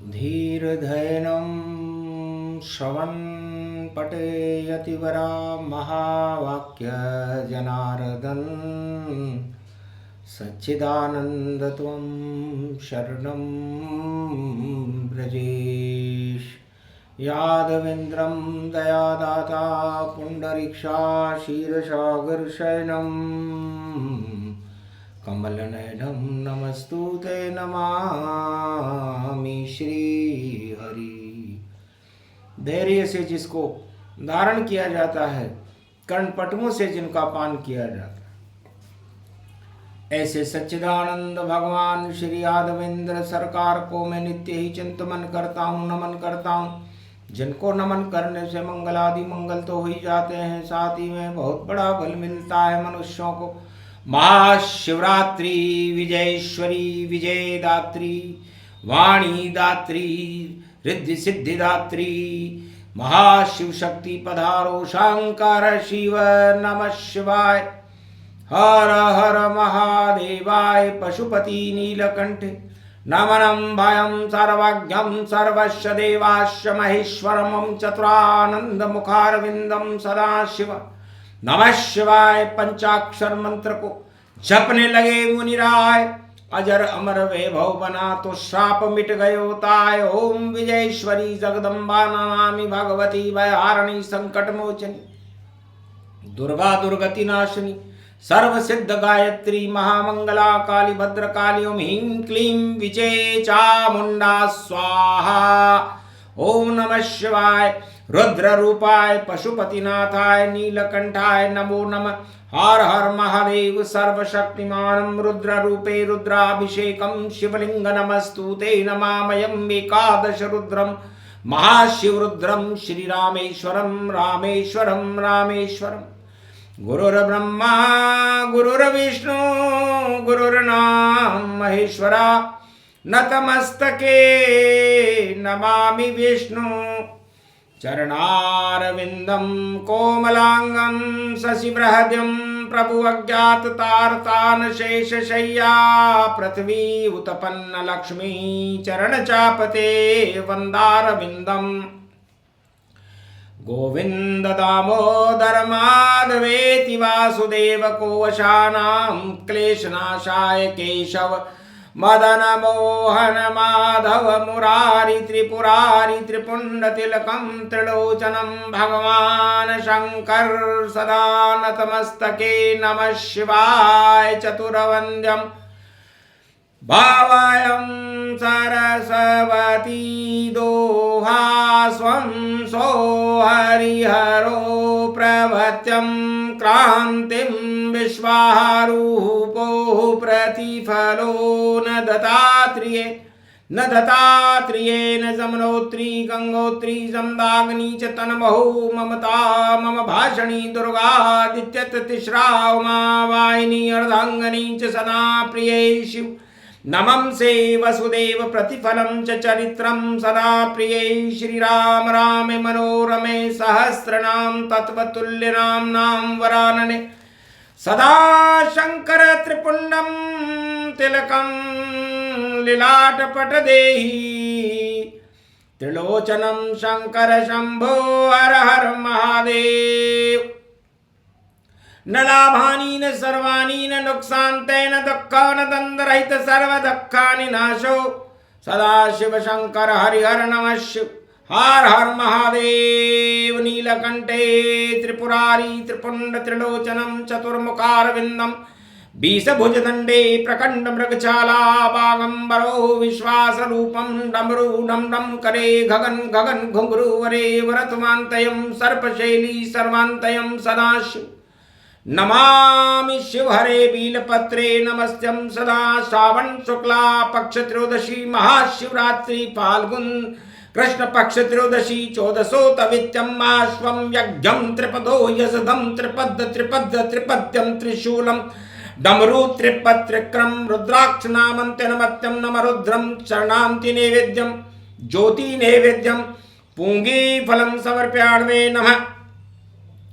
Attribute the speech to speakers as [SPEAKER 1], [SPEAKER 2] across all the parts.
[SPEAKER 1] धीर्धैनं श्रवणपठेयतिवरा महावाक्यजनार्दन सच्चिदानन्दत्वं शरणं व्रजेश। यादवेन्द्रं दयादाता पुण्डरीक्षा क्षीरसागरशयनं कमलनयनं नमस्तुते नमामि श्रीहरि। धैर्य से जिसको धारण किया जाता है, कर्णपटुओं से जिनका पान किया जाता है, ऐसे सच्चिदानंद भगवान श्री यादवेंद्र सरकार को मैं नित्य ही चिंतन करता हूँ, नमन करता हूँ। जिनको नमन करने से मंगलादि मंगल तो हो ही जाते हैं, साथ ही में बहुत बड़ा बल मिलता है मनुष्यों को। महाशिवरात्रि विजयेश्वरी विजयदात्री वाणी दात्री रिद्धि सिद्धिदात्री महाशिव शक्ति पधारो शंकर शिव नमः शिवाय। हर हर महादेवाय पशुपति नीलकंठ नमनं भयं सर्वज्ञं सर्वस्य देवास्य महेश्वरं चतुरानंद मुखारविंदम सदाशिव नमः शिवाय। पंचाक्षर मंत्र को जपने लगे मुनिराय, अजर अमर वैभव बना तो श्राप मिट गयो ताय। ओम विजयेश्वरी जगदम्बा नमामि भगवती भयहारिणी संकट मोचनी दुर्गा दुर्गति नाशिनी सर्व सिद्ध गायत्री महामंगला काली भद्रकाली। ओम ह्रीं क्लीं विजय चामुंडा स्वाहा। ओम नमः शिवाय। रुद्र रूपाय पशुपतिनाथाय नीलकंठाय नमो नमः। हर हर महादेव सर्वशक्तिमानं रुद्र रूपे रुद्राभिषेकं शिवलिंग नमस्तुते नमामयम् एकादश रुद्रम महाशिवरुद्रम श्रीरामेश्वरं रामेश्वरं रामेश्वरम्। गुरुर्ब्रह्मा गुरुर्विष्णु गुरुर्नाम महेश्वरा नतमस्तके नमामि विष्णु चरणारविंदं कोमलांगं शशिबृहद्यं प्रभु अज्ञाततारतान शेषशय्या पृथ्वी उत्पन्न लक्ष्मी चरणचापते वंदारविंदम्। गोविंद दामोदर माधवेति वासुदेव कोशानां क्लेशनाशाय केशव मदन मोहन माधव मुरारी त्रिपुरारी त्रिपुंडतिलकं त्रिलोचनं भगवान शंकर सदा नतमस्तके नमः शिवाय। चतुर्वन्द्यं भावायं सरस्वती दोहा स्वं सो हरिहरो प्रभत्यं क्रांतिं विश्वारूपो प्रतिफलो न दत्तात्रेयेन जमनोत्री गंगोत्री जमदाग्नि च तन्महो ममता मम भाषणी दुर्गादित्यतिस्रा उमा वाहिनी अर्धांगनी च सदा प्रिये शिव नमं से वसुदेव प्रतिफलं च चरित्रं सदा प्रिये श्रीराम रामे मनोरमे सहस्रनाम तत्वतुल्यनाम्नां वरानने सदा शंकर त्रिपुंडं तिलकं लीलाटपटदेहि त्रिलोचनं शंकर शंभो हर हर महादेव। न लाभानि न सर्वाणि न नुकसान्ते न दुःखो न द्वन्द्वरहित सर्वदुःखानि नाशो सदा शिव शंकर हरिहर नमः शिव। हर हर महादेव। नीलकंठे त्रिपुरारी त्रिपुंड त्रिलोचनं चतुर्मुखारविंदम बीसभुजदंडे प्रकंड मृगशाला बागंबरो विश्वासरूपं डमरू डम डम करे गगन गगन घुंघरू वरे वरतमान्तयं सर्पशैली सर्वान्तयं सदाशिव नमामि शिवहरे बीलपत्रे नमस्त्यं सदा। श्रावण शुक्ला पक्ष त्रयोदशी महाशिवरात्रि फाल्गुन कृष्ण पक्ष त्रयोदशी चौदशोतवित्यं आश्वं यज्ञं त्रिपदो यशदं त्रिपद्यं त्रिशूलं डमरू त्रिपद त्रिक्रम रुद्राक्ष नामन्त्यनमत्यं नम रुद्रं चरणान्ति नैवेद्यं ज्योति नैवेद्यं पूंगी फलं समर्पयामि नमः।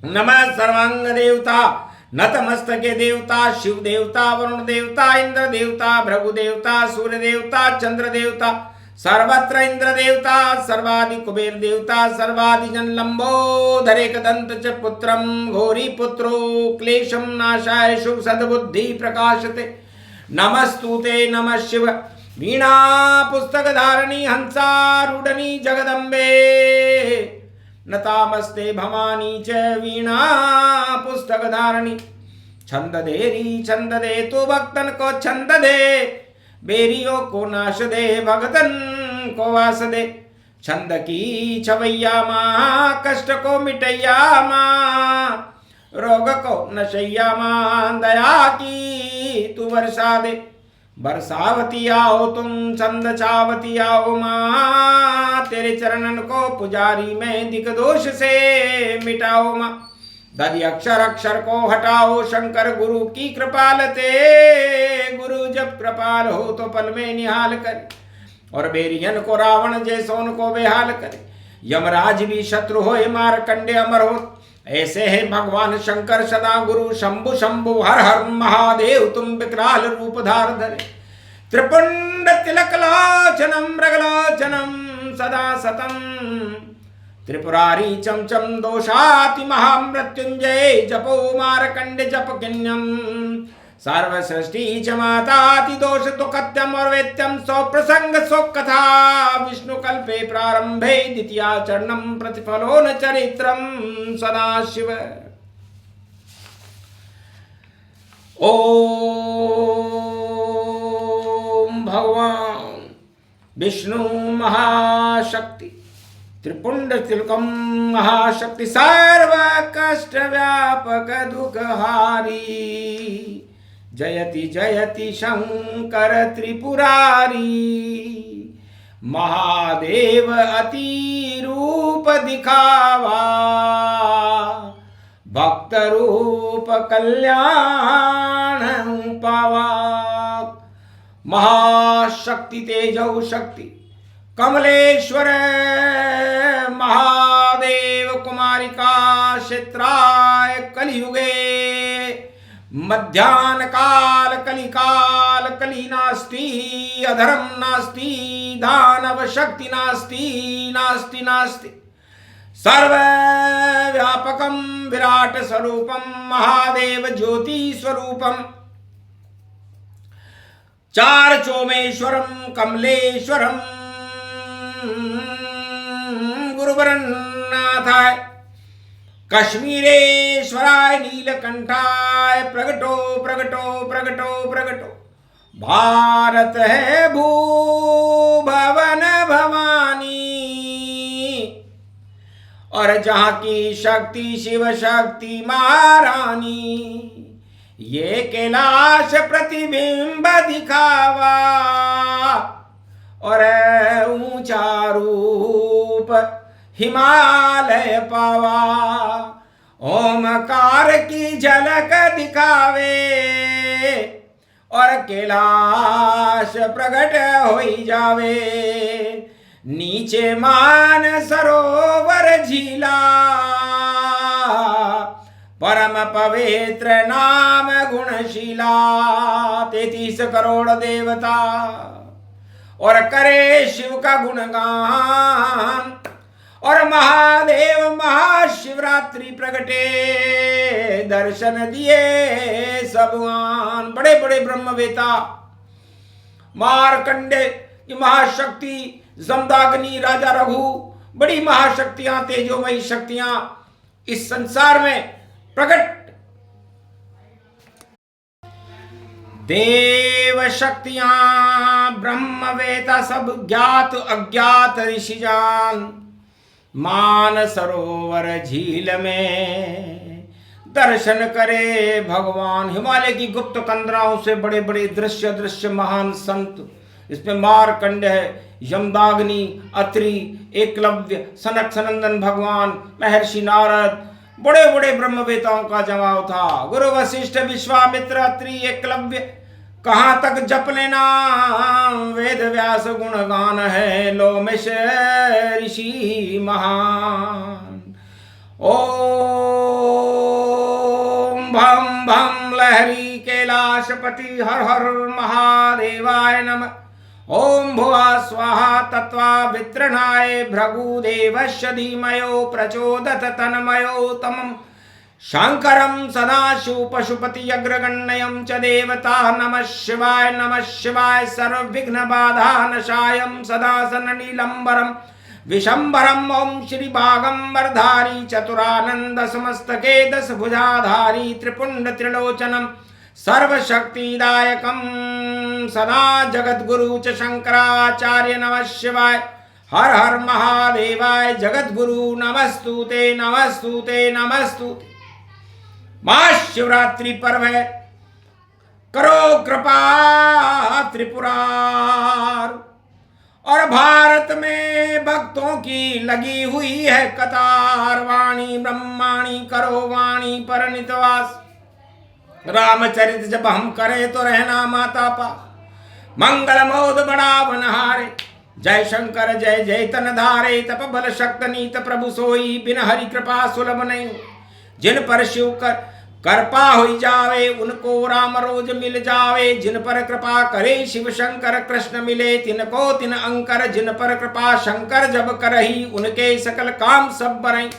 [SPEAKER 1] नमः सर्वांग देवता नतमस्तके देवता शिव देवता वरुण देवता इंद्र देवता भृगु देवता सूर्य देवता चंद्र देवता सर्वत्र इंद्र देवता सर्वादि कुबेर देवता सर्वादि जन लंबोदर एकदंत च पुत्रम घोरी पुत्रो क्लेशम नाशाय शुभ सद्बुद्धि प्रकाशते नमस्तुते नमः शिव वीणा पुस्तक धारणी हंसारूढ़नी जगदम्बे नतामस्ते भवानी च वीणा पुस्तक धारणी छंद देरी छंद दे तू भक्तन को छंद दे बेरियों को नाश दे भगतन को वास दे छंद की छवैया माँ कष्ट को मिटैया माँ रोग को नशैया माँ दया की तू वर्षा दे बरसावती आओ तुम छंद छावती आओ माँ तेरे चरणन को पुजारी में दिक दोष से मिटाओ माँ दधि अक्षर अक्षर को हटाओ शंकर गुरु की कृपालते गुरु जब कृपाल हो तो पल में निहाल करे और बेरियन को रावण जैसों को बेहाल करे यमराज भी शत्रु होए मारकंडे अमर हो ऐसे है भगवान शंकर सदा गुरु शंभु शंभु हर हर महादेव तुम विकराल रूप धार धरे त्रिपुंड तिलक लोचनम मृगलोचनम सदा सतम त्रिपुरारी चमचम दोषाति महामृत्युंजय जपो मारकंड जप किन्यम सर्वसृष्टि च माताति दोष तो कत्यम और वेत्यम सौ प्रसंग सौ कथा विष्णु कल्पे प्रारंभे द्वितीया चरणम प्रतिफलो न चरित्रम सदा शिव ओम भगवान विष्णु महाशक्ति त्रिपुंड तिलकम महाशक्ति सर्व कष्ट व्यापक दुखहारी जयति जयति शंकर त्रिपुरारी महादेव अति रूप दिखावा भक्त रूप कल्याण पावा महाशक्ति तेजौ शक्ति कमलेश्वर महादेव कुमारिका क्षेत्राय कलियुगे मध्याह्न काल कलिकाल कली नास्ति अधर्म नास्ति दानव शक्ति नास्ति नास्ति नास्ति सर्व व्यापकम विराट स्वरूपम महादेव ज्योति स्वरूपम चार चोमेश्वरम कमलेश्वरम गुरुवरनाथाय कश्मीरेश्वराय नीलकंठाय प्रगटो प्रगटो प्रगटो प्रगटो भारत है भूभवन भवानी और जहाँ की शक्ति शिव शक्ति महारानी ये कैलाश प्रतिबिंब दिखावा और ऊंचा रूप हिमालय पावा ओमकार की झलक दिखावे और कैलाश प्रकट हो जावे नीचे मान सरोवर झीला परम पवित्र नाम गुणशीला 33 करोड़ देवता और करे शिव का गुणगान और महादेव महाशिवरात्रि प्रगटे दर्शन दिए सबवान बड़े बड़े ब्रह्मवेता मारकंडे की महाशक्ति जमदाग्नि राजा रघु बड़ी महाशक्तियां तेजोमयी शक्तियां इस संसार में प्रकट देव शक्तियां ब्रह्मवेता सब ज्ञात अज्ञात ऋषिजान मान सरोवर झील में दर्शन करे भगवान हिमालय की गुप्त कंदराओं से बड़े बड़े दृश्य महान संत इसमें मारकंड है यमदाग्नि अत्रि एकलव्य सनक सनंदन भगवान महर्षि नारद बड़े बड़े ब्रह्मवेताओं का जमाव था गुरु वशिष्ठ विश्वामित्र अत्रि एकलव्य कहाँ तक जप लेना वेद व्यास गुणगान है लोमेश ऋषि महान ओम भम भम लहरी कैलाशपति हर हर महादेवाय नमः ओम भुवा स्वाहा तत्वा वित्रणाय भृगुदेवस्य धीमयो प्रचोदत तन्मयो तमं शंकरं सदाशिव पशुपति अग्रगण्यं च देवता नमः शिवाय सर्वविघ्न बाधानशायं सदा सन्नीलंबरं विशंबरम ओम श्री बागंबरधारी चतुरानंद समस्तके दश भुजाधारी त्रिपुंड त्रिलोचनम सर्वशक्तिदायकम सदा जगद्गुरु च शंकराचार्य नमः शिवाय हर हर महादेवाय जगद्गुरु नमस्तुते नमस्तुते नमस्तुते। महाशिवरात्रि पर्व है, करो कृपा त्रिपुरार। और भारत में भक्तों की लगी हुई है कतार, वाणी ब्रह्माणी करो वाणी पर नितवास। रामचरित जब हम करें तो रहना माता पास, मंगल मोद बड़ा बनहारे। जय शंकर जय जय तन धारे, तप बल शक्त नीत प्रभु सोई, बिन हरि कृपा सुलभ नहीं। जिन पर शिव कर कृपा हो जावे, उनको राम रोज मिल जावे। जिन पर कृपा करे शिव शंकर कृष्ण मिले, तिनको तिन अंकर। जिन पर कृपा शंकर जब करही, उनके सकल काम सब बरई।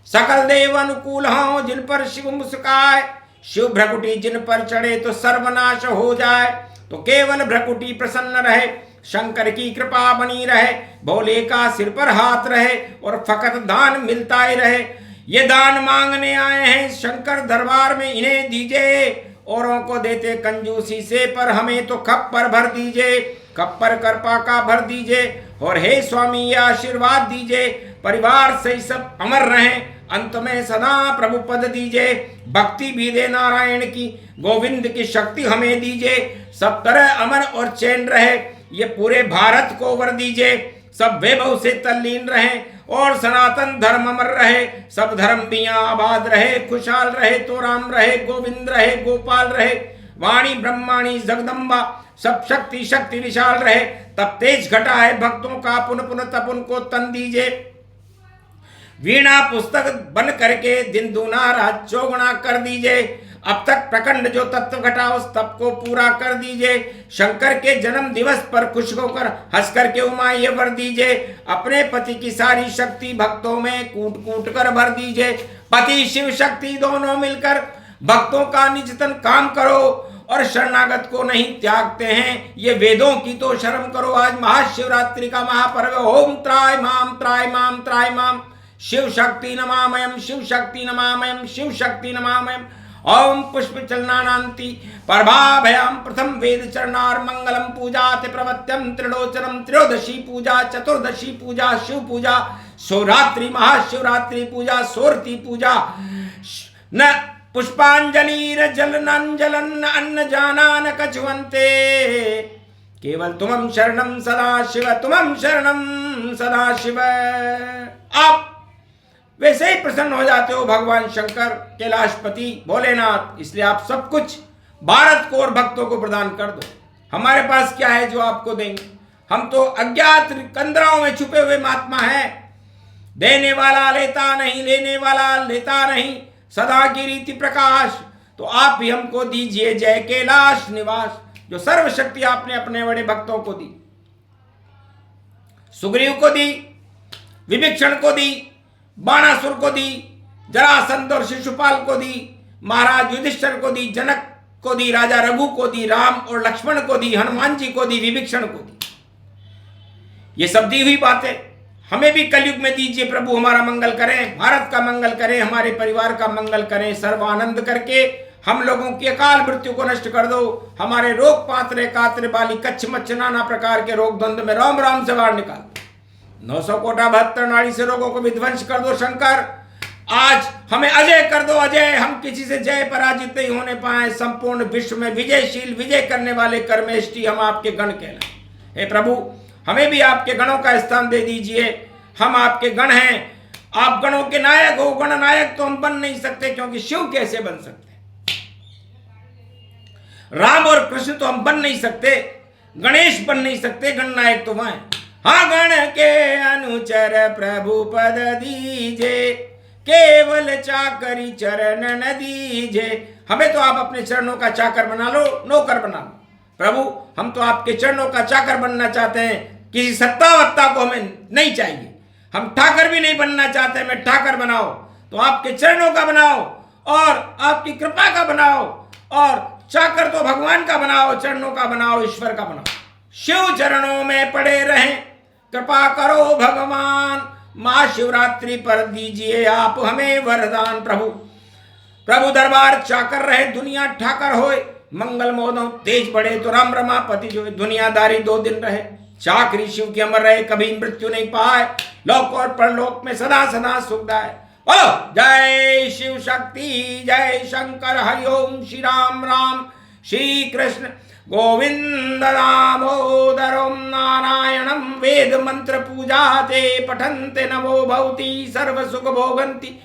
[SPEAKER 1] सकल देव अनुकूल हों जिन पर शिव मुस्काए, शिव भ्रकुटी जिन पर चढ़े तो सर्वनाश हो जाए। तो केवल भ्रकुटी प्रसन्न रहे, शंकर की कृपा बनी रहे। भोले का सिर पर हाथ रहे और फकत दान मिलता ही रहे। ये दान मांगने आए हैं शंकर दरबार में, इन्हें दीजिए। औरों को देते कंजूसी से, पर हमें तो खप्पर भर दीजिए। खप्पर कृपा का भर दीजिए, और हे स्वामी ये आशीर्वाद दीजिए। परिवार से सब अमर रहें, अंत में सदा प्रभु पद दीजिए। भक्ति भी दे नारायण की, गोविंद की शक्ति हमें दीजिए। सब तरह अमन और चैन रहे, ये पूरे भारत को वर दीजिए। सब वैभव से तल्लीन रहें और सनातन धर्म अमर रहे। सब धर्म भी आबाद रहे, खुशहाल रहे तो राम रहे, गोविंद रहे, गोपाल रहे। वाणी ब्रह्माणी जगदम्बा सब शक्ति शक्ति विशाल रहे। तब तेज घटा है भक्तों का, पुन पुन तप उनको तन दीजिए। वीणा पुस्तक बन करके दिन दूना रात चौगुना कर दीजिए। अब तक प्रखंड जो तत्व घटा उस तप को पूरा कर दीजिए। शंकर के जन्म दिवस पर खुश होकर हंस करके उमा ये वर दीजिए। अपने पति की सारी शक्ति भक्तों में कूट कूट कर भर दीजिए। पति शिव शक्ति दोनों मिलकर भक्तों का निजतन काम करो, और शरणागत को नहीं त्यागते हैं ये वेदों की तो शर्म करो। आज महाशिवरात्रि का महापर्व। ओम त्राय माम त्राय माम त्राय माम, शिव शक्ति नमामयम शिव शक्ति नमामयम शिव शक्ति नमामयम। ओम पुष्प चलनानांति परभाभयाम प्रथम वेद चरणार मंगलम पूजाते प्रवत्यम त्रिलोचनम। त्रयोदशी पूजा, चतुर्दशी पूजा शिव पूजा, शिवरात्रि महाशिवरात्रि पूजा, सोरती पूजा। न पुष्पांजलि जलनांजलन अन्न जाना न कछुवंते, केवल तुमं शरणं सदा शिव, तुमं शरणं सदा शिव। आप वैसे ही प्रसन्न हो जाते हो भगवान शंकर कैलाशपति भोलेनाथ, इसलिए आप सब कुछ भारत को और भक्तों को प्रदान कर दो। हमारे पास क्या है जो आपको देंगे? हम तो अज्ञात कंदराओं में छुपे हुए महात्मा हैं। देने वाला लेता नहीं, लेने वाला लेता नहीं, सदा की रीति प्रकाश। तो आप भी हमको दीजिए जय कैलाश निवास, जो सर्वशक्ति आपने अपने बड़े भक्तों को दी। सुग्रीव को दी, विभीषण को दी, बाणासुर को दी, जरासंध और शिशुपाल को दी, महाराज युधिष्ठिर को दी, जनक को दी, राजा रघु को दी, राम और लक्ष्मण को दी, हनुमान जी को दी, विभीषण को दी। ये सब दी हुई बातें हमें भी कलयुग में दीजिए प्रभु। हमारा मंगल करें, भारत का मंगल करें, हमारे परिवार का मंगल करें। सर्वानंद करके हम लोगों की अकाल मृत्यु को नष्ट कर दो। हमारे रोग पात्रे कात्रे बाली कच्छ मच्छ नाना प्रकार के रोग द्वंद्व में राम राम से बाहर निकाल 900 कोटा 72 नाड़ी से रोगों को विध्वंस कर दो शंकर। आज हमें अजय कर दो अजय, हम किसी से जय पराजित नहीं होने पाए। संपूर्ण विश्व में विजयशील विजय करने वाले कर्मेष्टि हम आपके गण कहलाएं। हे प्रभु हमें भी आपके गणों का स्थान दे दीजिए। हम आपके गण हैं, आप गणों के नायक हो। गण नायक तो हम बन नहीं सकते, क्योंकि शिव कैसे बन सकते? राम और कृष्ण तो हम बन नहीं सकते, गणेश बन नहीं सकते, गण नायक तो वहां है। हाँ गण के अनुचर प्रभु पद दीजे, केवल चाकरी चरण न दीजे। हमें तो आप अपने चरणों का चाकर बना लो, नौकर बना लो। प्रभु हम तो आपके चरणों का चाकर बनना चाहते हैं, किसी सत्ता वत्ता को हमें नहीं चाहिए, हम ठाकर भी नहीं बनना चाहते, हमें ठाकर बनाओ तो आपके चरणों का बनाओ और आपकी कृपा का बनाओ, और चाकर तो भगवान का बनाओ, चरणों का बनाओ, ईश्वर का बनाओ। शिव चरणों में पड़े रहें, कृपा करो भगवान, महाशिवरात्रि पर दीजिए आप हमें वरदान। प्रभु प्रभु दरबार चाकर रहे, दुनिया ठाकर होए, मंगल मोदों तेज बढ़े तो राम रमापति जो, दुनियादारी 2 दिन रहे, चाकरी शिव की अमर रहे, कभी मृत्यु नहीं पाए, लोक और परलोक में सदा सदा सुखदाय। बोलो जय शिव शक्ति, जय शंकर, हरिओम, श्री राम राम, श्री कृष्ण गोविंद दामोदरम नारायणम, वेद मंत्र पूजा ते पठन्ते नमो भवती सर्व सुख भोगंती,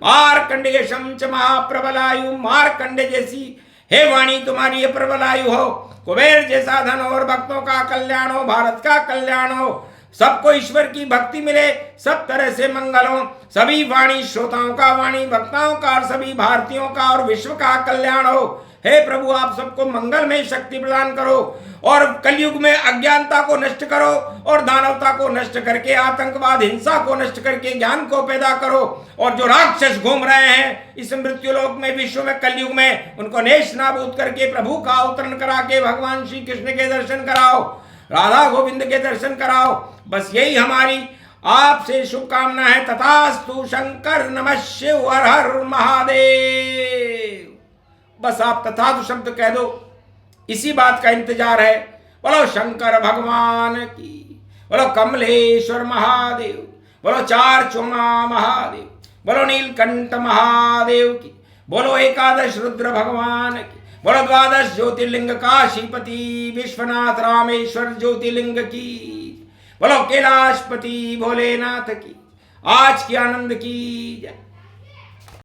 [SPEAKER 1] मार्कंडेय शंच महाप्रबलायु, मार्कंडे जैसी हे वाणी तुम्हारी ये प्रबलायु हो, कुबेर जैसा धन और भक्तों का कल्याण हो, भारत का कल्याण हो, सबको ईश्वर की भक्ति मिले, सब तरह से मंगल हो, सभी वाणी श्रोताओं का, वाणी भक्ताओं का और सभी भारतीयों का और विश्व का कल्याण हो। हे प्रभु आप सबको मंगल में शक्ति प्रदान करो और कलयुग में अज्ञानता को नष्ट करो और दानवता को नष्ट करके, आतंकवाद हिंसा को नष्ट करके ज्ञान को पैदा करो, और जो राक्षस घूम रहे हैं इस मृत्युलोक में, विश्व में, कलयुग में, उनको नेश नाबूद करके प्रभु का अवतरण करा के भगवान श्री कृष्ण के दर्शन कराओ, राधा गोविंद के दर्शन कराओ। बस यही हमारी आपसे शुभकामना है। तथास्तु। शंकर नमः शिव, हर हर महादेव। बस आप तथास्तु शब्द कह दो, इसी बात का इंतजार है। बोलो शंकर भगवान की, बोलो कमलेश्वर महादेव, बोलो चार चौमा महादेव, बोलो नीलकंठ महादेव की, बोलो एकादश रुद्र भगवान की, बोलो द्वादश ज्योतिर्लिंग काशीपति विश्वनाथ रामेश्वर ज्योतिर्लिंग की, बोलो कैलाशपति भोलेनाथ की। आज की आनंद की जय।